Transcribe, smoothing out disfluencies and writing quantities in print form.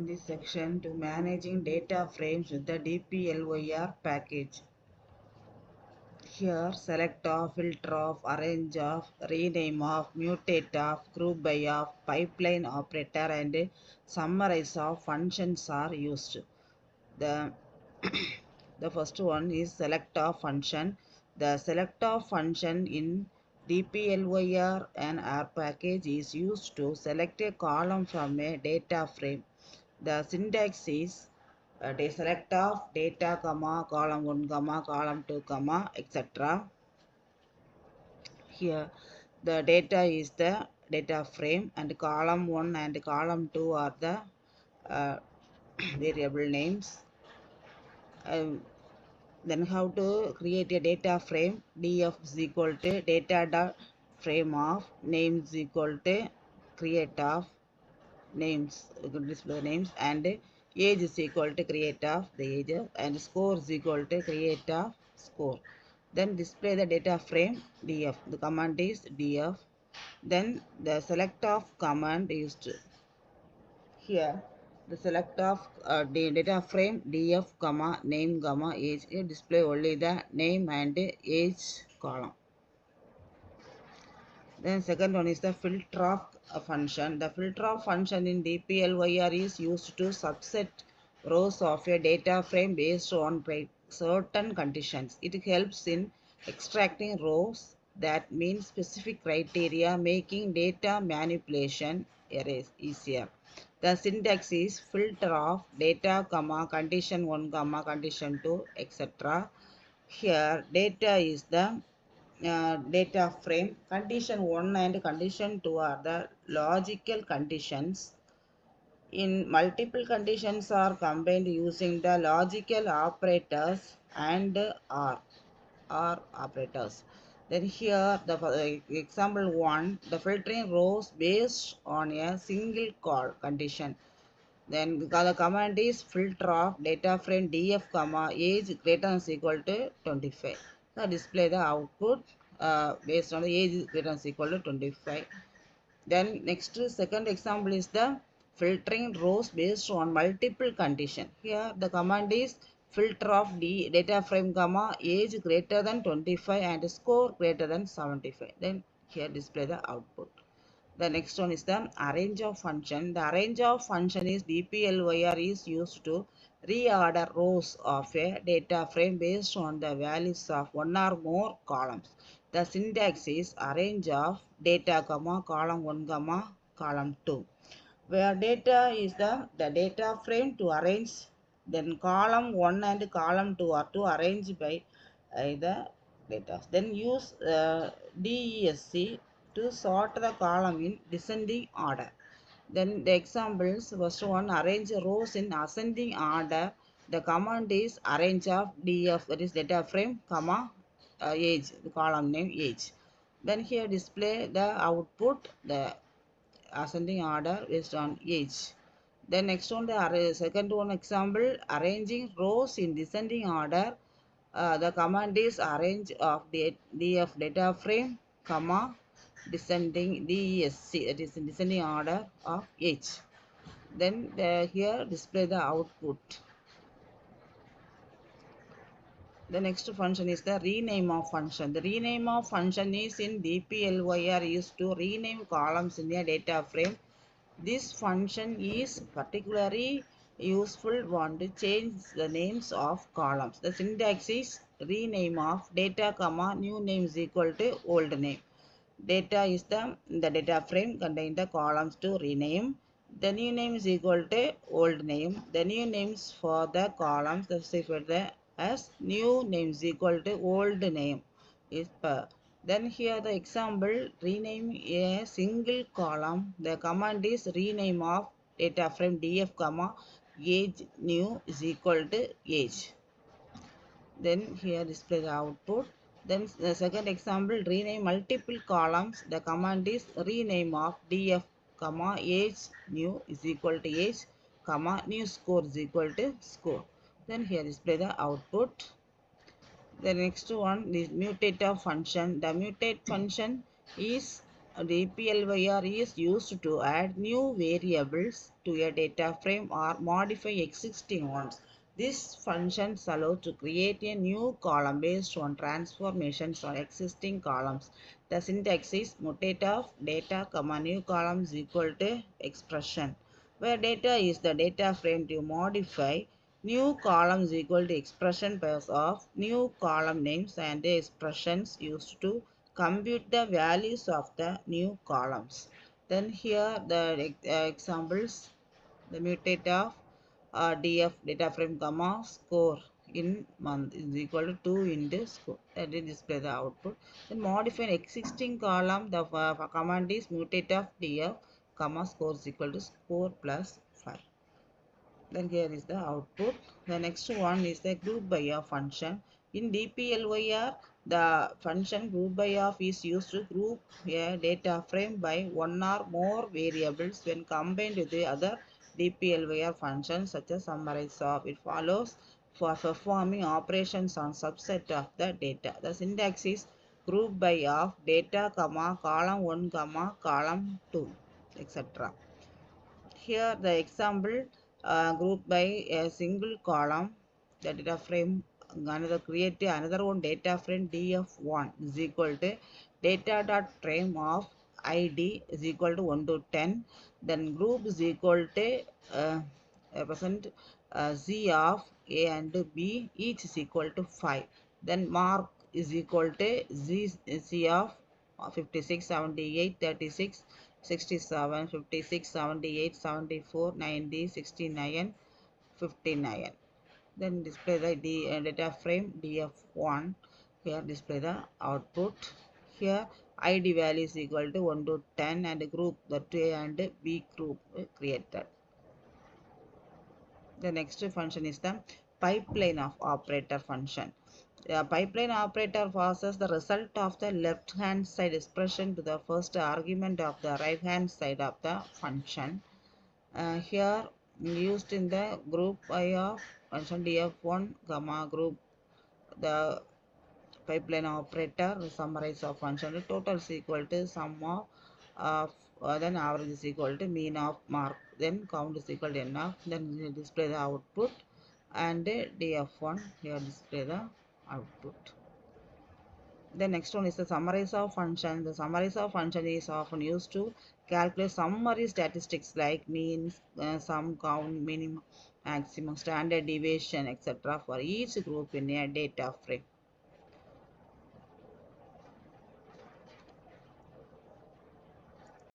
in this section to managing data frames with the DPLYR package. Here select of, filter of, arrange of, rename of, mutate of, group by of, pipeline operator and summarize of functions are used. The the first one is select of function. The select of function in DPLYR and R package is used to select a column from a data frame. The syntax is they select of data comma column 1 comma column 2 comma etc. Here the data is the data frame and column 1 and column 2 are the variable names. Then how to create a data frame. Df is equal to data dot frame of names is equal to create of names, display names, and age is equal to create of the age, and score is equal to create of score. Then display the data frame df. The command is df. Then the select of command used here. The select of data frame df comma name comma age. Here display only the name and age column. Then second one is the filter of function. The filter of function in DPLYR is used to subset rows of a data frame based on certain conditions. It helps in extracting rows that meet specific criteria, making data manipulation easier. The syntax is filter of data comma condition 1 comma condition 2 etc. Here data is the data frame. Condition 1 and condition 2 are the logical conditions. In multiple conditions are combined using the logical operators and or operators. Then here the example 1, the filtering rows based on a single call condition. Then the command is filter of data frame df comma age greater than or equal to 25. So display the output based on the age greater than or equal to 25. Then next second example is the filtering rows based on multiple condition. Here the command is filter of data frame comma age greater than 25 and score greater than 75. Then here display the output. The next one is the arrange of function. The arrange of function is DPLYR is used to reorder rows of a data frame based on the values of one or more columns. The syntax is arrange of data comma column 1 comma column 2. Where data is the data frame to arrange, then column 1 and column 2 are to arrange by the data. Then use DESC to sort the column in descending order. Then the examples, first one, arrange rows in ascending order. The command is arrange of df, that is data frame comma age, the column name age. Then here display the output, the ascending order based on age. Then next one, the second one example, arranging rows in descending order. The command is arrange of df data frame comma descending DESC, that is in descending order of age. Then here display the output. The next function is the rename of function. The rename of function is in DPLYR used to rename columns in a data frame. This function is particularly useful when to change the names of columns. The syntax is rename of data comma new name is equal to old name. Data is the data frame contain the columns to rename. The new name is equal to old name. The new names for the columns specified as new name is equal to old name is per. Then here the example, rename a single column. The command is rename of data frame df comma age new is equal to age. Then here display the output. Then the second example, rename multiple columns. The command is rename of df comma age new is equal to age comma new score is equal to score. Then here display the output. The next one is mutate of function. The mutate function is DPLYR is used to add new variables to a data frame or modify existing ones. This functions allow to create a new column based on transformations on existing columns. The syntax is mutate of data, new column is equal to expression, where data is the data frame to modify. New column is equal to expression pairs of new column names and the expressions used to compute the values of the new columns. Then here the examples, the mutate of df data frame comma score in month is equal to 2 into score, that will display the output. Then modify an existing column, the command is mutate of df comma score is equal to score plus 5. Then here is the output. The next one is the group by of function. In DPLYR, the function group by of is used to group a data frame by one or more variables when combined with the other DPLYR functions such as summarize of. It follows for performing operations on subset of the data. The syntax is group by of data, comma, column 1, comma, column 2, etc. Here the example, group by a single column, the data frame, create another one data frame df1 is equal to data dot frame of id is equal to 1 to 10. Then group is equal to percent z of a and b, each is equal to 5. Then mark is equal to z of 56, 78, 36, 67, 56, 78, 74, 90, 69, 59. Then display the data frame df1. Here display the output. Here id value is equal to 1 to 10 and group, the A and B group created. The next function is the pipeline of operator function. The pipeline operator passes the result of the left hand side expression to the first argument of the right hand side of the function. Here used in the group I of function df1 comma group, the pipeline operator summarize of function total is equal to sum of then average is equal to mean of mark, then count is equal to n of, then display the output, and df1 here display the output. The next one is the summarize of function. The summarize of function is often used to calculate summary statistics like means, sum, count, minimum, maximum, standard deviation, etc. for each group in a data frame.